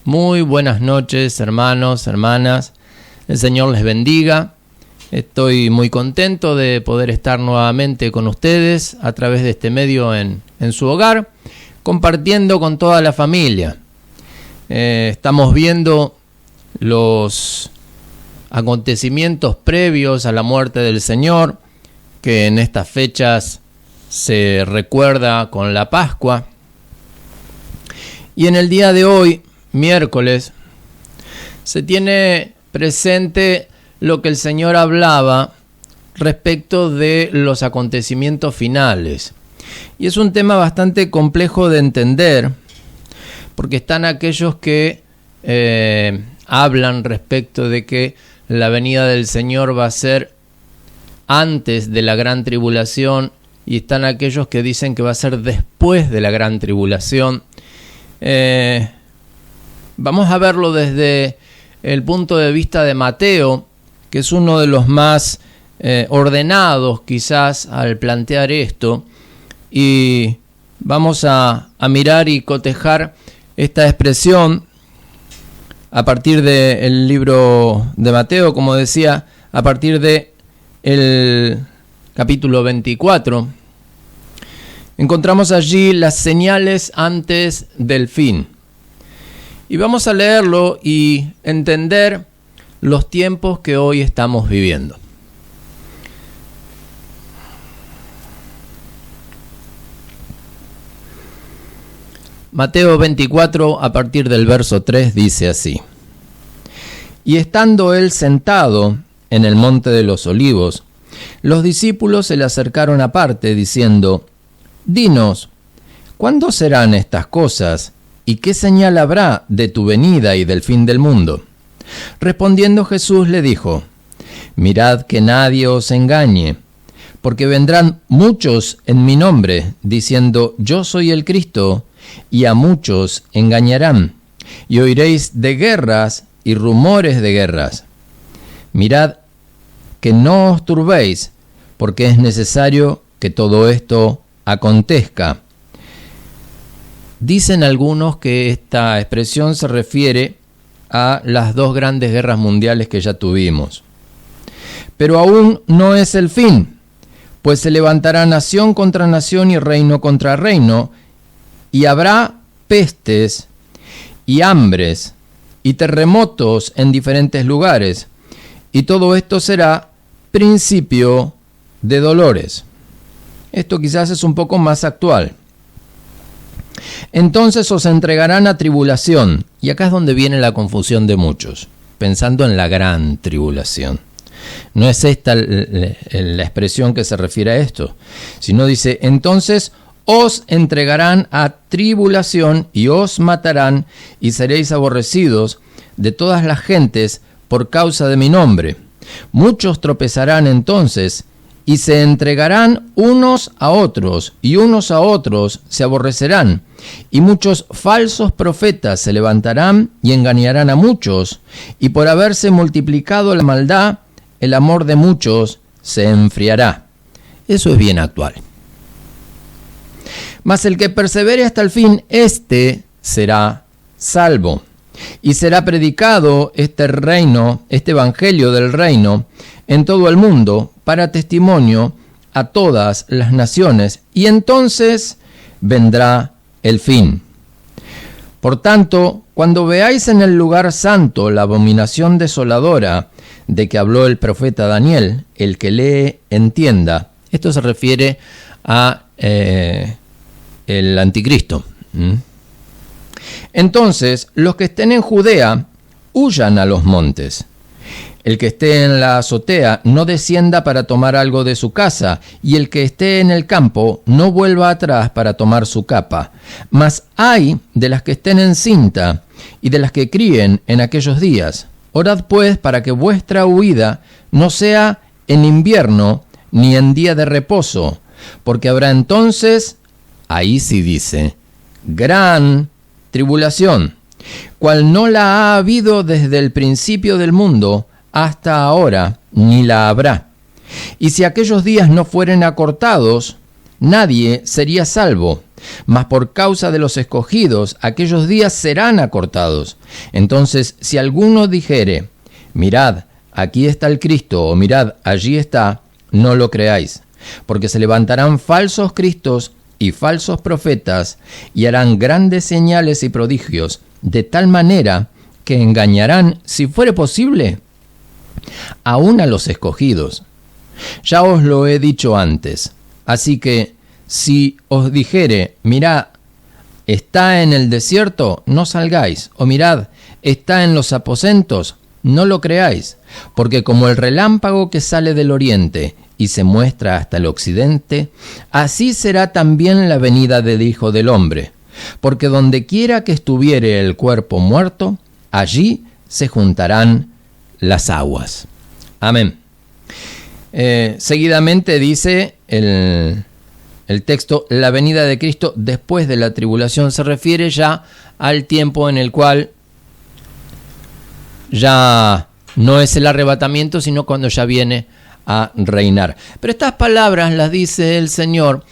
Muy buenas noches, hermanos, hermanas. El Señor les bendiga. Estoy muy contento de poder estar nuevamente con ustedes a través de este medio en su hogar, compartiendo con toda la familia. Estamos viendo los acontecimientos previos a la muerte del Señor, que en estas fechas se recuerda con la Pascua. Y en el día de hoy, miércoles, se tiene presente lo que el Señor hablaba respecto de los acontecimientos finales. Y es un tema bastante complejo de entender, porque están aquellos que hablan respecto de que la venida del Señor va a ser antes de la gran tribulación, y están aquellos que dicen que va a ser después de la gran tribulación. Vamos a verlo desde el punto de vista de Mateo, que es uno de los más ordenados quizás al plantear esto, y vamos a mirar y cotejar esta expresión a partir del libro de Mateo, como decía, a partir de el capítulo 24. Encontramos allí las señales antes del fin. Y vamos a leerlo y entender los tiempos que hoy estamos viviendo. Mateo 24, a partir del verso 3, dice así: Y estando él sentado en el monte de los olivos, los discípulos se le acercaron aparte, diciendo: Dinos, ¿cuándo serán estas cosas? ¿Y qué señal habrá de tu venida y del fin del mundo? Respondiendo Jesús le dijo: Mirad que nadie os engañe, porque vendrán muchos en mi nombre, diciendo: Yo soy el Cristo, y a muchos engañarán. Y oiréis de guerras y rumores de guerras. Mirad que no os turbéis, porque es necesario que todo esto acontezca. Dicen algunos que esta expresión se refiere a las dos grandes guerras mundiales que ya tuvimos. Pero aún no es el fin, pues se levantará nación contra nación y reino contra reino, y habrá pestes y hambres y terremotos en diferentes lugares, y todo esto será principio de dolores. Esto quizás es un poco más actual. Entonces os entregarán a tribulación, y acá es donde viene la confusión de muchos, pensando en la gran tribulación. No es esta la expresión que se refiere a esto, sino dice: entonces os entregarán a tribulación y os matarán, y seréis aborrecidos de todas las gentes por causa de mi nombre. Muchos tropezarán entonces, y se entregarán unos a otros, y unos a otros se aborrecerán. Y muchos falsos profetas se levantarán y engañarán a muchos, y por haberse multiplicado la maldad, el amor de muchos se enfriará. Eso es bien actual. Mas el que persevere hasta el fin, éste será salvo. Y será predicado este evangelio del reino, en todo el mundo, para testimonio a todas las naciones, y entonces vendrá el fin. Por tanto, cuando veáis en el lugar santo la abominación desoladora de que habló el profeta Daniel, el que lee entienda. Esto se refiere a el anticristo. Entonces, los que estén en Judea, huyan a los montes. El que esté en la azotea, no descienda para tomar algo de su casa, y el que esté en el campo, no vuelva atrás para tomar su capa. Mas ay de las que estén en cinta, y de las que críen en aquellos días. Orad pues para que vuestra huida no sea en invierno, ni en día de reposo, porque habrá entonces, ahí sí dice, gran tribulación, cual no la ha habido desde el principio del mundo hasta ahora, ni la habrá. Y si aquellos días no fueren acortados, nadie sería salvo, Mas por causa de los escogidos, aquellos días serán acortados. Entonces, si alguno dijere, mirad, aquí está el Cristo, o mirad, allí está, no lo creáis, porque se levantarán falsos cristos y falsos profetas, y harán grandes señales y prodigios, de tal manera que engañarán, si fuere posible, aún a los escogidos. Ya os lo he dicho antes, así que si os dijere, mirad, está en el desierto, no salgáis, o mirad, está en los aposentos, no lo creáis, porque como el relámpago que sale del oriente y se muestra hasta el occidente, así será también la venida del Hijo del Hombre. Porque donde quiera que estuviere el cuerpo muerto, allí se juntarán las aguas. Amén. Seguidamente dice el texto, la venida de Cristo después de la tribulación. Se refiere ya al tiempo en el cual ya no es el arrebatamiento, sino cuando ya viene a reinar. Pero estas palabras las dice el Señor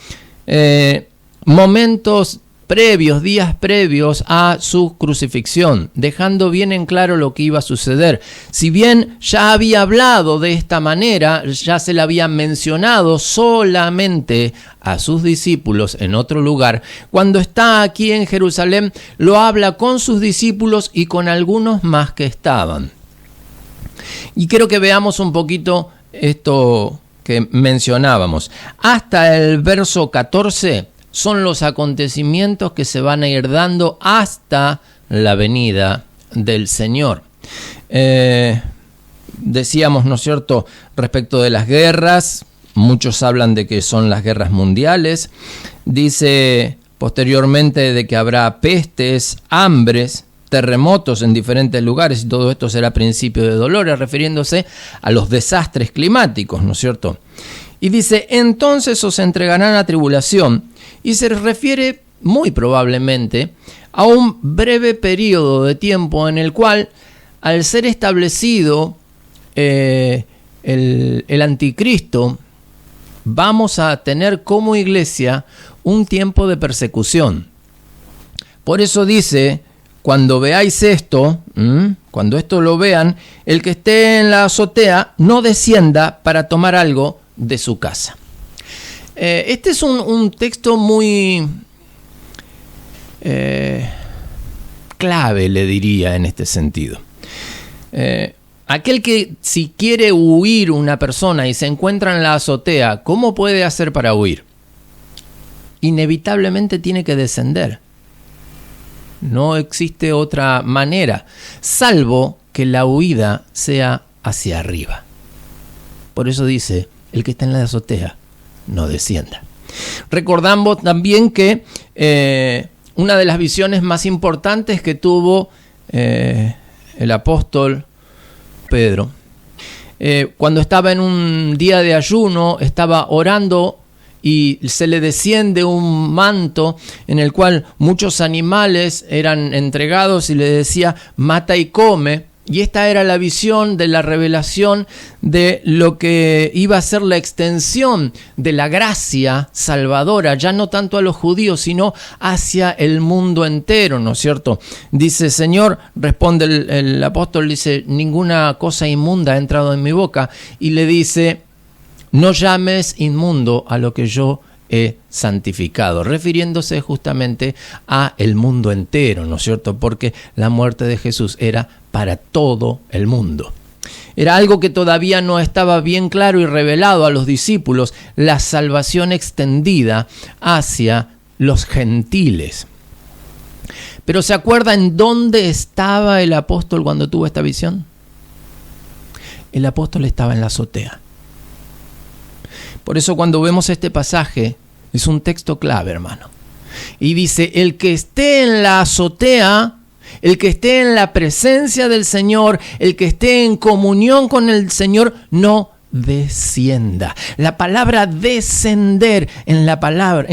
momentos previos, días previos a su crucifixión, dejando bien en claro lo que iba a suceder. Si bien ya había hablado de esta manera, ya se le había mencionado solamente a sus discípulos en otro lugar, cuando está aquí en Jerusalén, lo habla con sus discípulos y con algunos más que estaban. Y quiero que veamos un poquito esto que mencionábamos. Hasta el verso 14 son los acontecimientos que se van a ir dando hasta la venida del Señor. Decíamos, ¿no es cierto?, respecto de las guerras, muchos hablan de que son las guerras mundiales. Dice posteriormente de que habrá pestes, hambres, terremotos en diferentes lugares, y todo esto será principio de dolores, refiriéndose a los desastres climáticos, ¿no es cierto? Y dice, entonces os entregarán a tribulación, y se refiere muy probablemente a un breve periodo de tiempo en el cual, al ser establecido el anticristo, vamos a tener como iglesia un tiempo de persecución. Por eso dice, cuando veáis esto, cuando esto lo vean, el que esté en la azotea no descienda para tomar algo de su casa. Este es un texto muy clave, le diría, en este sentido. Aquel que si quiere huir una persona y se encuentra en la azotea, ¿cómo puede hacer para huir? Inevitablemente tiene que descender. No existe otra manera, salvo que la huida sea hacia arriba. Por eso dice, el que está en la azotea, no descienda. Recordamos también que una de las visiones más importantes que tuvo el apóstol Pedro, cuando estaba en un día de ayuno, estaba orando y se le desciende un manto en el cual muchos animales eran entregados y le decía, mata y come. Y esta era la visión de la revelación de lo que iba a ser la extensión de la gracia salvadora, ya no tanto a los judíos, sino hacia el mundo entero, ¿no es cierto? Dice, Señor, responde el apóstol, dice, ninguna cosa inmunda ha entrado en mi boca. Y le dice, no llames inmundo a lo que yo he santificado, refiriéndose justamente a el mundo entero, ¿no es cierto? Porque la muerte de Jesús era para todo el mundo. Era algo que todavía no estaba bien claro y revelado a los discípulos, la salvación extendida hacia los gentiles. Pero ¿se acuerda en dónde estaba el apóstol cuando tuvo esta visión? El apóstol estaba en la azotea. Por eso cuando vemos este pasaje, es un texto clave, hermano. Y dice, el que esté en la azotea, el que esté en la presencia del Señor, el que esté en comunión con el Señor, no descienda. La palabra descender en la palabra,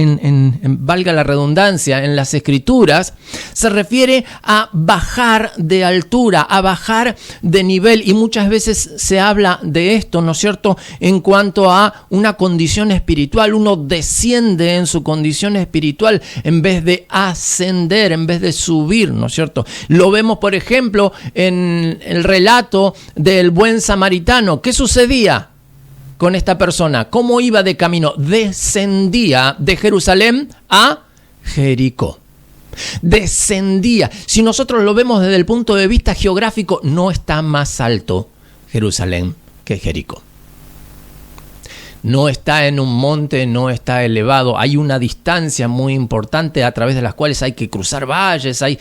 valga la redundancia, en las escrituras, se refiere a bajar de altura, a bajar de nivel, y muchas veces se habla de esto, ¿no es cierto?, en cuanto a una condición espiritual. Uno desciende en su condición espiritual en vez de ascender, en vez de subir, ¿no es cierto? Lo vemos, por ejemplo, en el relato del buen samaritano. ¿Qué sucedía con esta persona? ¿Cómo iba de camino? Descendía de Jerusalén a Jericó. Descendía. Si nosotros lo vemos desde el punto de vista geográfico, no está más alto Jerusalén que Jericó. No está en un monte, no está elevado. Hay una distancia muy importante a través de las cuales hay que cruzar valles, hay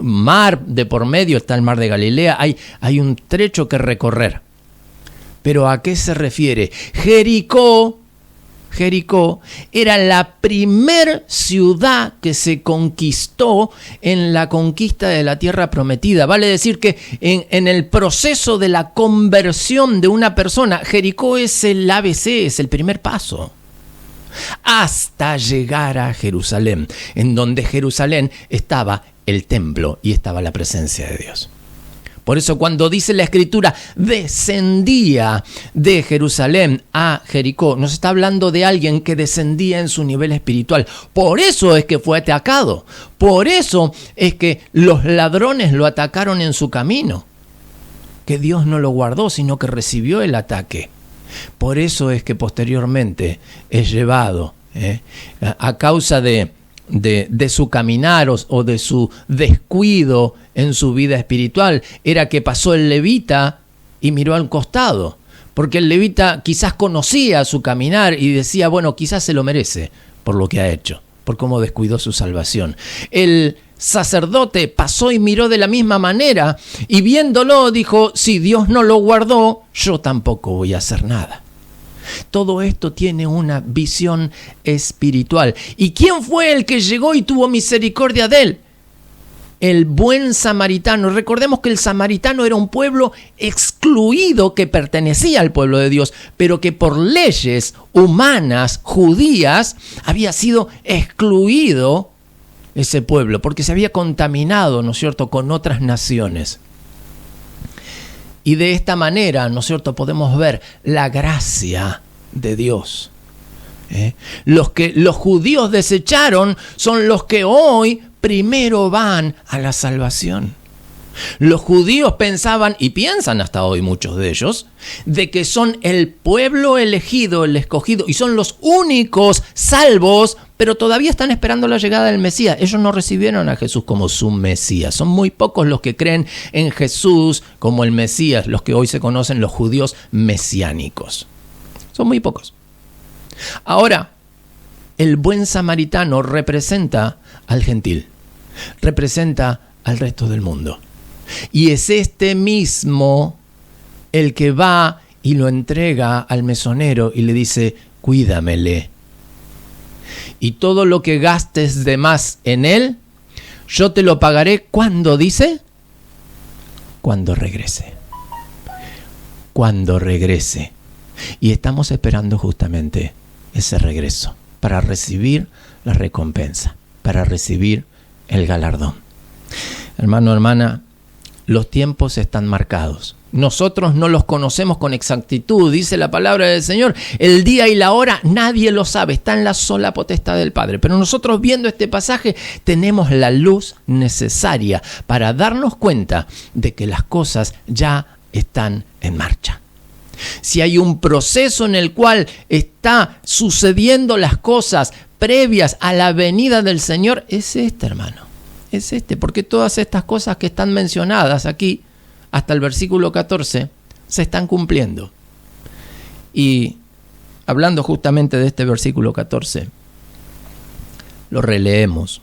mar de por medio, está el mar de Galilea, hay un trecho que recorrer. Pero ¿a qué se refiere? Jericó era la primer ciudad que se conquistó en la conquista de la tierra prometida. Vale decir que en el proceso de la conversión de una persona, Jericó es el ABC, es el primer paso, hasta llegar a Jerusalén, en donde Jerusalén estaba el templo y estaba la presencia de Dios. Por eso cuando dice la Escritura, descendía de Jerusalén a Jericó, nos está hablando de alguien que descendía en su nivel espiritual. Por eso es que fue atacado. Por eso es que los ladrones lo atacaron en su camino. Que Dios no lo guardó, sino que recibió el ataque. Por eso es que posteriormente es llevado a causa de su caminar o de su descuido en su vida espiritual. Era que pasó el levita y miró al costado, porque el levita quizás conocía su caminar y decía, bueno, quizás se lo merece por lo que ha hecho, por cómo descuidó su salvación. El sacerdote pasó y miró de la misma manera y viéndolo dijo, si Dios no lo guardó, yo tampoco voy a hacer nada. Todo esto tiene una visión espiritual. ¿Y quién fue el que llegó y tuvo misericordia de él? El buen samaritano. Recordemos que el samaritano era un pueblo excluido que pertenecía al pueblo de Dios, pero que por leyes humanas, judías, había sido excluido ese pueblo, porque se había contaminado, ¿no es cierto?, con otras naciones. Y de esta manera, ¿no es cierto?, podemos ver la gracia de Dios. Los que los judíos desecharon son los que hoy primero van a la salvación. Los judíos pensaban, y piensan hasta hoy muchos de ellos, de que son el pueblo elegido, el escogido, y son los únicos salvos, pero todavía están esperando la llegada del Mesías. Ellos no recibieron a Jesús como su Mesías. Son muy pocos los que creen en Jesús como el Mesías, los que hoy se conocen los judíos mesiánicos. Son muy pocos. Ahora, el buen samaritano representa al gentil, representa al resto del mundo. Y es este mismo el que va y lo entrega al mesonero y le dice, cuídamele. Y todo lo que gastes de más en él, yo te lo pagaré. ¿Cuándo dice? Cuando regrese. Cuando regrese. Y estamos esperando justamente ese regreso para recibir la recompensa, para recibir el galardón. Hermano, hermana, los tiempos están marcados. Nosotros no los conocemos con exactitud, dice la palabra del Señor. El día y la hora nadie lo sabe, está en la sola potestad del Padre. Pero nosotros viendo este pasaje tenemos la luz necesaria para darnos cuenta de que las cosas ya están en marcha. Si hay un proceso en el cual está sucediendo las cosas previas a la venida del Señor, es este, hermano. Es este, porque todas estas cosas que están mencionadas aquí, hasta el versículo 14, se están cumpliendo. Y hablando justamente de este versículo 14, lo releemos.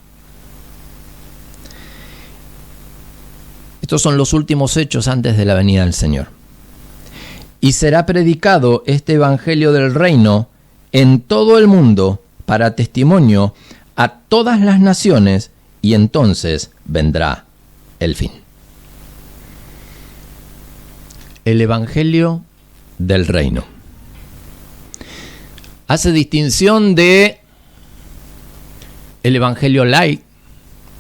Estos son los últimos hechos antes de la venida del Señor. Y será predicado este evangelio del reino en todo el mundo para testimonio a todas las naciones, y entonces vendrá el fin. El evangelio del reino. hace distinción de el evangelio light,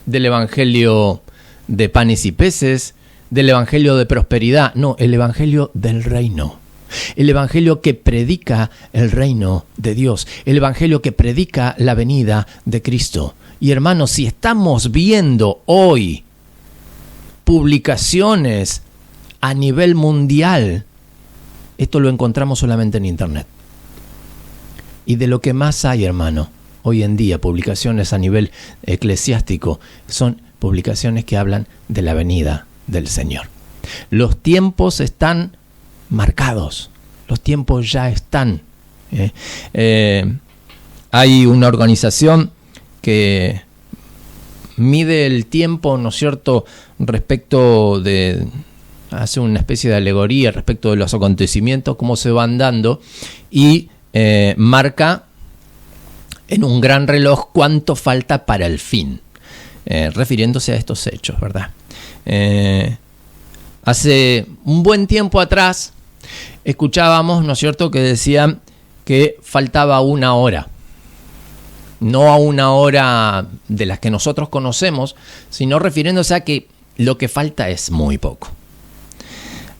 del evangelio de panes y peces, del evangelio de prosperidad. No, el evangelio del reino. El evangelio que predica el reino de Dios. El evangelio que predica la venida de Cristo. Y hermanos, si estamos viendo hoy publicaciones a nivel mundial, esto lo encontramos solamente en internet. Y de lo que más hay, hermano, hoy en día, publicaciones a nivel eclesiástico, son publicaciones que hablan de la venida del Señor. Los tiempos están marcados, los tiempos ya están. Hay una organización que mide el tiempo, ¿no es cierto?, respecto de, hace una especie de alegoría respecto de los acontecimientos, cómo se van dando, y marca en un gran reloj cuánto falta para el fin, refiriéndose a estos hechos, ¿verdad? Hace un buen tiempo atrás escuchábamos, ¿no es cierto?, que decían que faltaba una hora. No a una hora de las que nosotros conocemos, sino refiriéndose a que lo que falta es muy poco.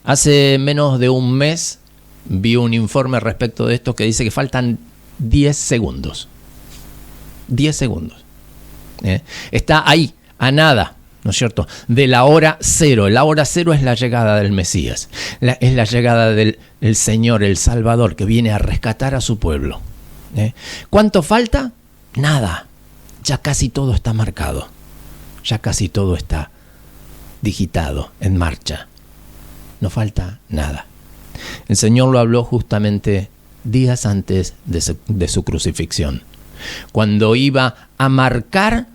Hace menos de un mes vi un informe respecto de esto que dice que faltan 10 segundos. 10 segundos. Está ahí, a nada, ¿no es cierto?, de la hora cero. La hora cero es la llegada del Mesías. Es la llegada del Señor, el Salvador, que viene a rescatar a su pueblo. ¿Cuánto falta? Nada. Ya casi todo está marcado. Ya casi todo está digitado, en marcha. No falta nada. El Señor lo habló justamente días antes de su crucifixión, cuando iba a marcar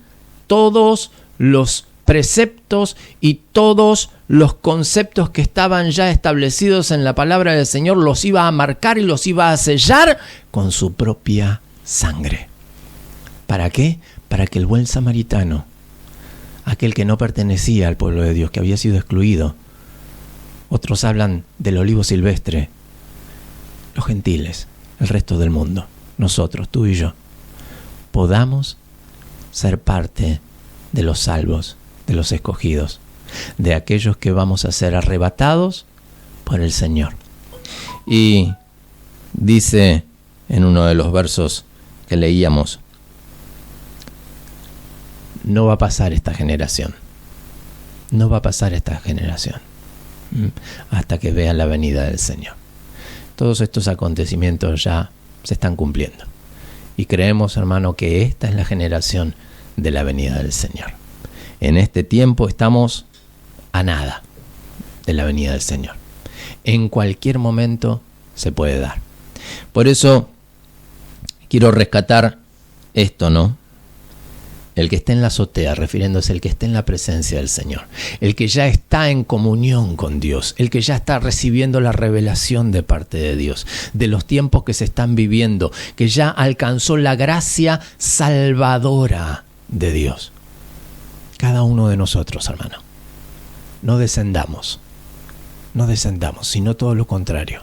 todos los preceptos y todos los conceptos que estaban ya establecidos en la palabra del Señor, los iba a marcar y los iba a sellar con su propia sangre. ¿Para qué? Para que el buen samaritano, aquel que no pertenecía al pueblo de Dios, que había sido excluido, otros hablan del olivo silvestre, los gentiles, el resto del mundo, nosotros, tú y yo, podamos ser parte de los salvos, de los escogidos, de aquellos que vamos a ser arrebatados por el Señor. Y dice en uno de los versos que leíamos, no va a pasar esta generación, no va a pasar esta generación hasta que vean la venida del Señor. Todos estos acontecimientos ya se están cumpliendo. Y creemos, hermano, que esta es la generación de la venida del Señor. En este tiempo estamos a nada de la venida del Señor. En cualquier momento se puede dar. Por eso quiero rescatar esto, ¿no? El que esté en la azotea, refiriéndose al que esté en la presencia del Señor. El que ya está en comunión con Dios. El que ya está recibiendo la revelación de parte de Dios. De los tiempos que se están viviendo. Que ya alcanzó la gracia salvadora de Dios. Cada uno de nosotros, hermano. No descendamos. No descendamos, sino todo lo contrario.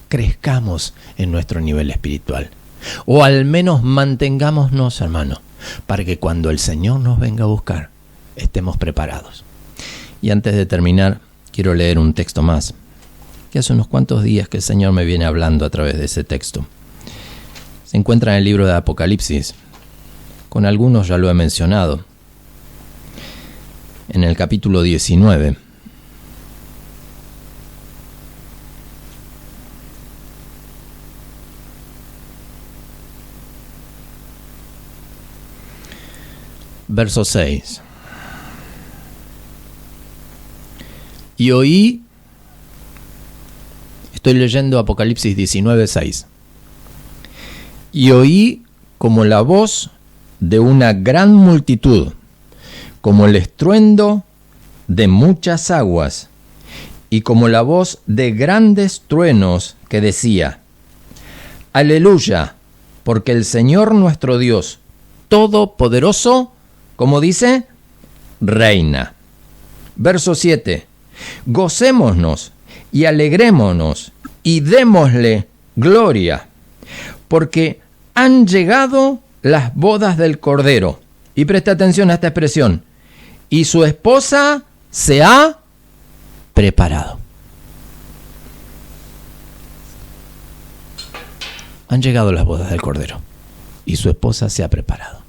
Crezcamos en nuestro nivel espiritual. O al menos mantengámonos, hermano, para que cuando el Señor nos venga a buscar, estemos preparados. Y antes de terminar, quiero leer un texto más, que hace unos cuantos días que el Señor me viene hablando a través de ese texto. Se encuentra en el libro de Apocalipsis. Con algunos ya lo he mencionado. En el capítulo 19. Verso 6. Y oí, estoy leyendo Apocalipsis 19, 6. Y oí como la voz de una gran multitud, como el estruendo de muchas aguas, y como la voz de grandes truenos que decía: Aleluya, porque el Señor nuestro Dios Todopoderoso, como dice, reina. Verso 7. Gocémonos y alegrémonos y démosle gloria, porque han llegado las bodas del Cordero. Y presta atención a esta expresión. Y su esposa se ha preparado. Han llegado las bodas del Cordero y su esposa se ha preparado.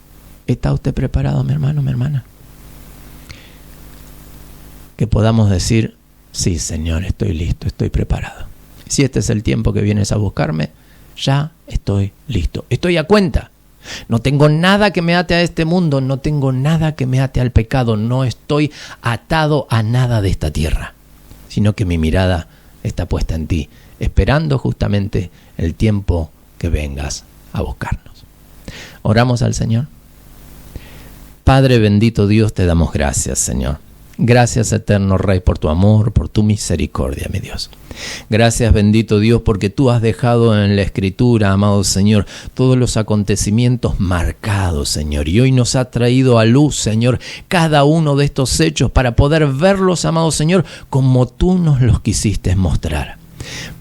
¿Está usted preparado, mi hermano, mi hermana? Que podamos decir, sí, Señor, estoy listo, estoy preparado. Si este es el tiempo que vienes a buscarme, ya estoy listo. Estoy a cuenta. No tengo nada que me ate a este mundo, no tengo nada que me ate al pecado, no estoy atado a nada de esta tierra, sino que mi mirada está puesta en ti, esperando justamente el tiempo que vengas a buscarnos. Oramos al Señor. Padre bendito Dios, te damos gracias, Señor. Gracias, eterno Rey, por tu amor, por tu misericordia, mi Dios. Gracias, bendito Dios, porque tú has dejado en la Escritura, amado Señor, todos los acontecimientos marcados, Señor. Y hoy nos ha traído a luz, Señor, cada uno de estos hechos para poder verlos, amado Señor, como tú nos los quisiste mostrar.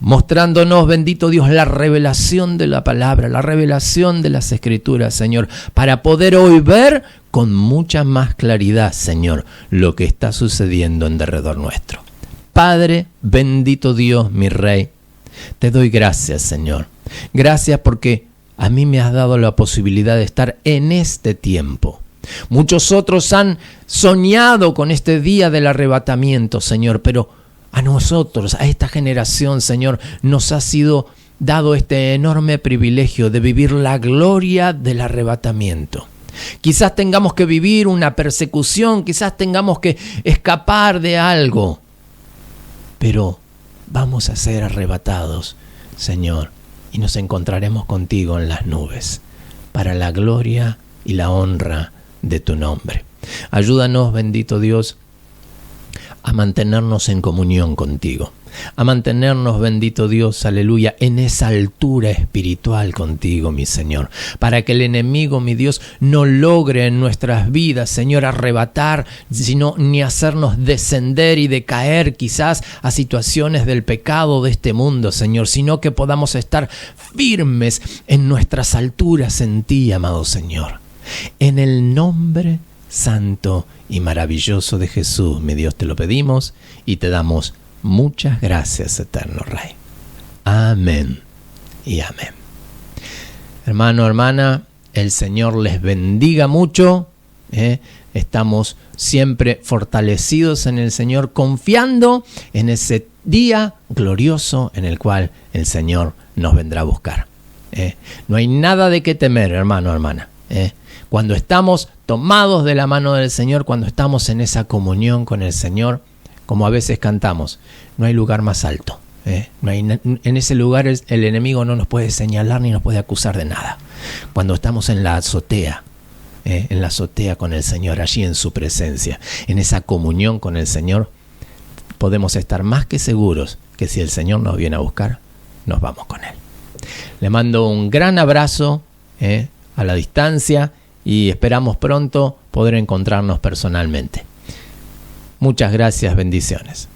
Mostrándonos, bendito Dios, la revelación de la palabra, la revelación de las Escrituras, Señor, para poder hoy ver con mucha más claridad, Señor, lo que está sucediendo en derredor nuestro. Padre, bendito Dios, mi Rey, te doy gracias, Señor. Gracias porque a mí me has dado la posibilidad de estar en este tiempo. Muchos otros han soñado con este día del arrebatamiento, Señor, pero a nosotros, a esta generación, Señor, nos ha sido dado este enorme privilegio de vivir la gloria del arrebatamiento. Quizás tengamos que vivir una persecución, quizás tengamos que escapar de algo, pero vamos a ser arrebatados, Señor, y nos encontraremos contigo en las nubes, para la gloria y la honra de tu nombre. Ayúdanos, bendito Dios, a mantenernos en comunión contigo, a mantenernos, bendito Dios, aleluya, en esa altura espiritual contigo, mi Señor, para que el enemigo, mi Dios, no logre en nuestras vidas, Señor, arrebatar, sino ni hacernos descender y decaer quizás a situaciones del pecado de este mundo, Señor, sino que podamos estar firmes en nuestras alturas en ti, amado Señor. En el nombre santo y maravilloso de Jesús, mi Dios, te lo pedimos y te damos muchas gracias, eterno Rey. Amén y amén. Hermano, hermana, el Señor les bendiga mucho. Estamos siempre fortalecidos en el Señor, confiando en ese día glorioso en el cual el Señor nos vendrá a buscar. No hay nada de qué temer, hermano, hermana. Cuando estamos tomados de la mano del Señor, cuando estamos en esa comunión con el Señor, como a veces cantamos, no hay lugar más alto. No hay, en ese lugar el enemigo no nos puede señalar ni nos puede acusar de nada. Cuando estamos en la azotea con el Señor, allí en su presencia, en esa comunión con el Señor, podemos estar más que seguros que si el Señor nos viene a buscar, nos vamos con Él. Le mando un gran abrazo a la distancia y esperamos pronto poder encontrarnos personalmente. Muchas gracias, bendiciones.